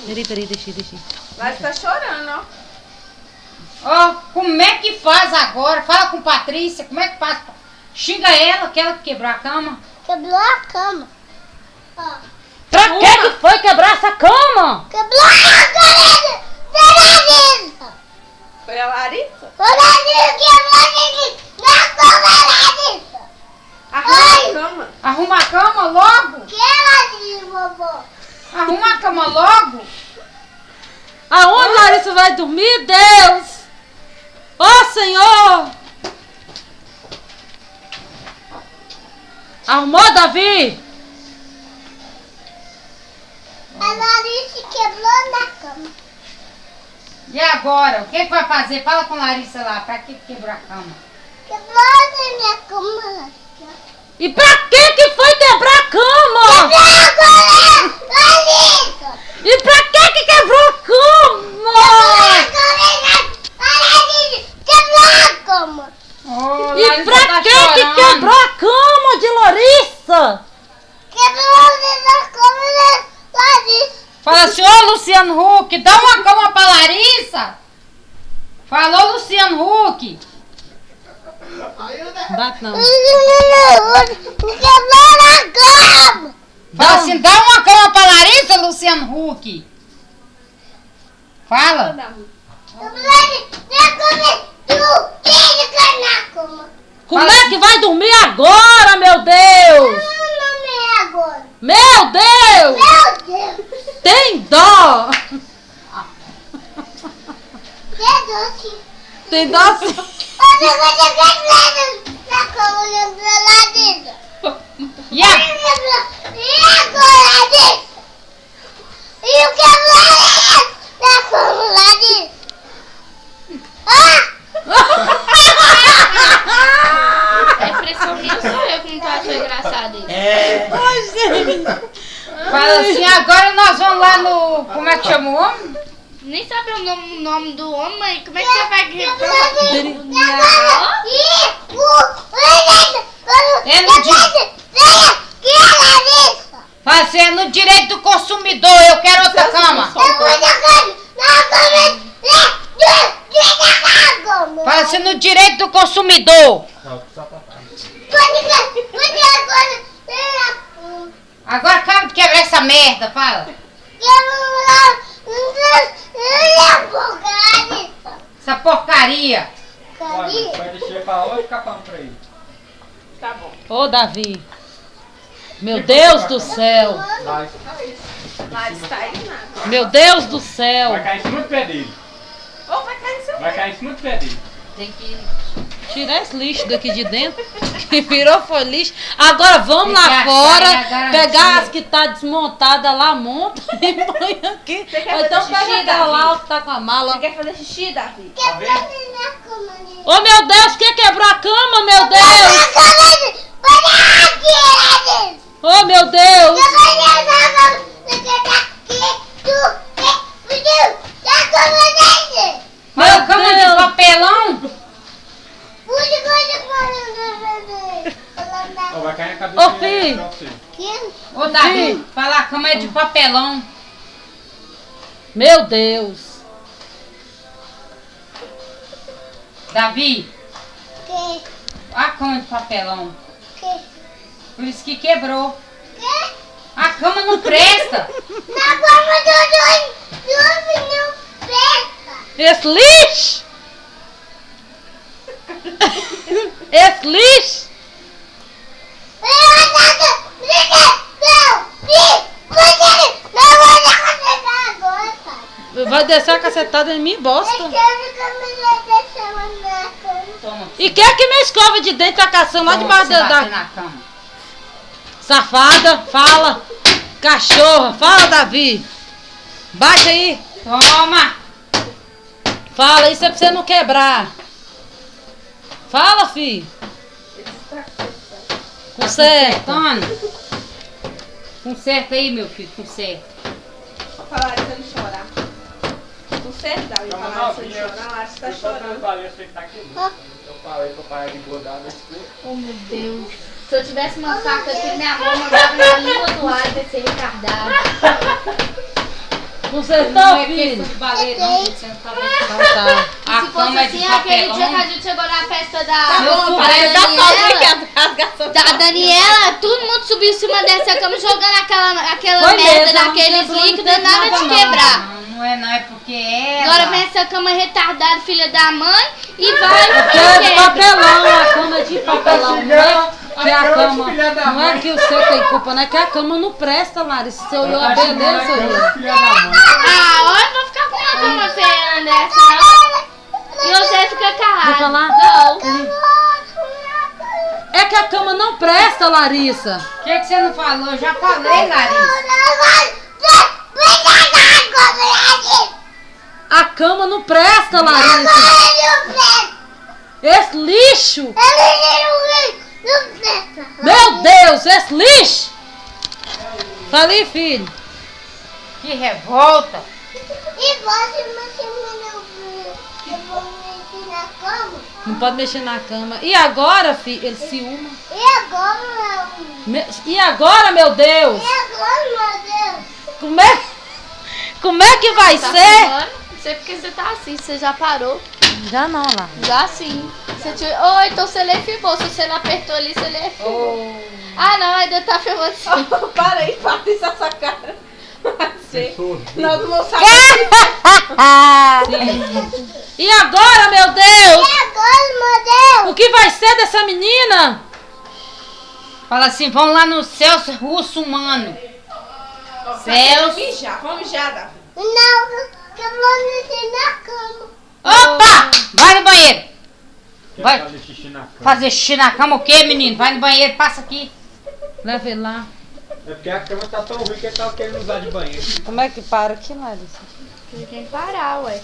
Peraí, deixa. Larissa tá chorando, ó. Ó, como é que faz agora? Fala com Patrícia, como é que faz? Xinga ela, que ela quebrou a cama. Quebrou a cama. Ó. Pra que foi quebrar essa cama? Quebrou a cama da Larissa. Foi a Larissa? O Larissa quebrou na cama, Larissa. Arruma a cama. Arruma a cama logo. Que Larissa, vovó? Arruma a cama logo. Aonde Larissa vai dormir, Deus? Ó Senhor! Arrumou, Davi? A Larissa quebrou na cama. E agora? O que vai fazer? Fala com Larissa lá. Pra que quebrou a cama? Quebrou na minha cama. E pra que foi quebrar a cama? Quebrou a Larissa. E pra que quebrou a cama? Ô, E Larissa pra tá que chorando. quebrou a cama de Larissa? Fala assim, ô Luciano Huck, dá uma cama pra Larissa. Falou Luciano Huck. Bate não. Fala assim, dá uma cama pra Larissa, Luciano Huck. Fala. Como é que vai dormir agora, meu Deus? Meu Deus! Tem dó! Tem dó sim. E a... É impressão minha, só eu que não tô achando engraçado isso. Ai, gente. Fala assim, agora nós vamos lá no... Como é que chama o homem? Nem sabe o nome do homem, mas como é que você vai É no, fala assim, é no direito do consumidor, eu quero outra cama. Fala assim, no direito do consumidor. Agora acaba de quebrar essa merda, fala. Essa porcaria. Pode deixar pra lá ou ficar falando pra ele? Tá bom. Ô, Davi. Meu Deus do céu. Larissa Larissa tá aí nada. Meu Deus do céu. vai cair em cima do pé dele. Ou vai cair no seu Vai cair em cima do pé dele. Tem que... Tirar esse lixo daqui de dentro. Que virou foi lixo. Agora vamos Tem que lá achar fora. a garantia. Pegar as que tá desmontada lá, monta e põe aqui. Você quer Ou então fazer xixi, pega aquela Davi? lá o que tá com a mala. Você quer fazer xixi, Davi? Tá vendo? Ô, meu Deus, quem quebrou a cama, meu Deus? Ô, meu Deus. Olha a Meu cama de Deus. papelão. Ó, vai cair na cabeça Ô, filho. pra você. Ô, Davi, Sim. fala, a cama é de papelão. Meu Deus. Davi, a cama de papelão. Por isso que quebrou. A cama não presta. Esse lixo. Esse lixo. Vai descer a cacetada em mim, bosta. Toma. E quem é que me escova de dentro da caçamba lá Toma, debaixo você bater da... na cama. Safada, fala. Cachorra, fala, Davi. Baixa aí. Toma. Fala, isso é pra você não quebrar. Fala, filho. Conserta. Consertando. Conserta aí, meu filho, conserta. Pra Larissa não chorar. Não sei, Davi, pra Larissa não chorar. A Larissa tá chorando. Eu falei, você tá quebrando. Eu falei pra parar de engordar, mas Oh, meu Deus. Se eu tivesse uma faca aqui, minha mão mandava na língua do ar e ser retardado. Consertou, Não é filho? questão de baleiro, não, você não tá vendo. Então tá. A Se fosse cama é de assim, aquele dia que a papelão. gente chegou na festa da Bom, da parece da Daniela, da Daniela, todo mundo subiu em cima dessa cama jogando aquela Foi merda mesmo, daqueles não líquidos, teve nada nada de não. quebrar. Não é porque ela... Agora vem essa cama retardada, filha da mãe, e vai Porque é de quebra. papelão, a cama é de papelão. Não é que a cama. filha da Não é mãe. que o seu tem culpa, não é que a cama não presta, Larissa. Você olhou a beleza, olhou. Filha da mãe. Ah, olha, não vou ficar com uma cama feia dessa, não. E você fica calado. Vou falar? Não. É que a cama não presta, Larissa. O que você não falou? Eu já falei, Larissa. A cama não presta, Larissa. Esse lixo. Meu Deus, esse lixo. Falei, filho. Que revolta. Não pode mexer na cama. E agora, filho? Ele se uma. E agora, meu Deus? Como é que vai Tá ser? filmando? Não sei porque você tá assim, você já parou. Já não, lá. Já sim. Oh, então você lê filmou. Se você não apertou ali, você lê filmou. Ah, não, ainda tá filmando assim. Para aí, Patrícia, essa cara. Vai ser. Pessoas. Nós não vamos saber. E agora, meu Deus? O que vai ser dessa menina? Fala assim, vamos lá no Celso Russo Humano. Vamos mijar, Davi. Opa! Vai no banheiro. Vai. Fazer xixi na cama. Fazer xixi na cama o quê, menino? Vai no banheiro, passa aqui. Leva ele lá. É porque a cama tá tão ruim que ele tava querendo usar de banheiro. Como é que para aqui, Larissa? Tem que parar, ué.